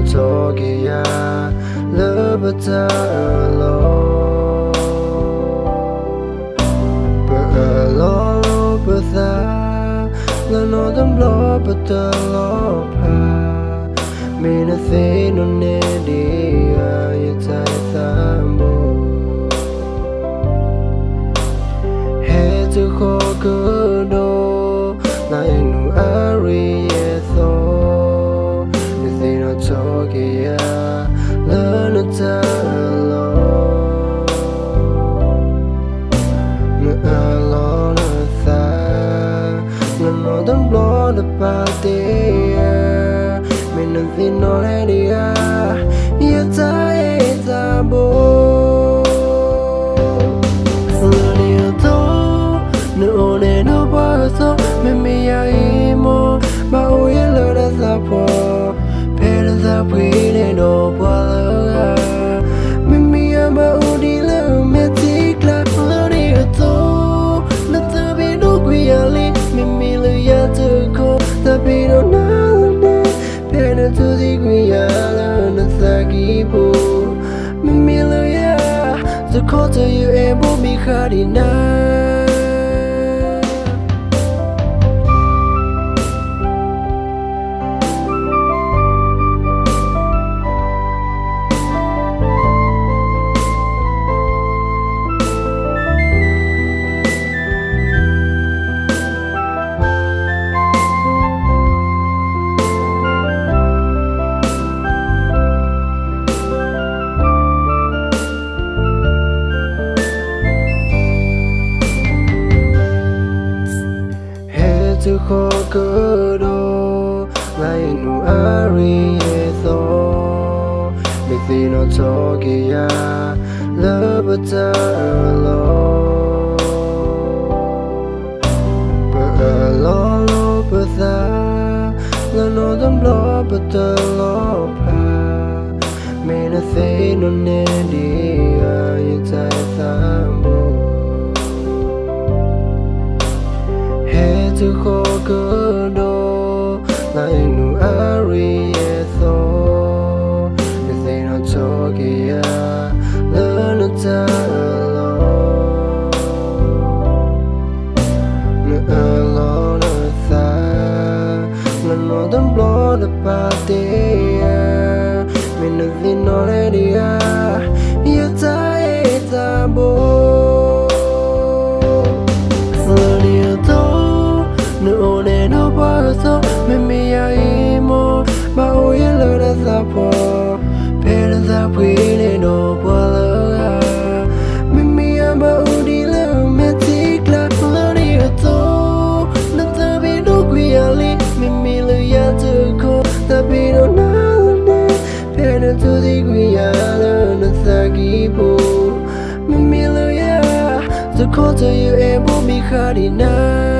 not talking ya love but alone but alone but that la no them blow but the love me nothing on it you tie thambo head to go do like no ari so nothing not talking ya learn to tell alone no them blow the party me nothing already you tie thambo no ne no paso me ya imo ba o yelo da sapo pero da puede no puedo me ya ba o di la me tikla lo to no te vi no guiali me lo ya te ko te vi no na ne pero tu di guiala no sagi po me lo ya te ko te you e bo mi khadina to go do like no ari so nothing not talking ya love but alone but alone but that la no them blow but the love me nothing on it you tie thambo to go do like no ari so nothing not talking ya learn to tell alone la no them blow the party me nothing already you tie thambo no ne no paso me ya imo ba o yelo da sapo pero da puede no puedo me ya ba o di la me tikla lo to no te vi no guiali me lo ya te ko te vi no na ne pero tu di guiala no sagi po me lo ya te ko te you e bo mi khadina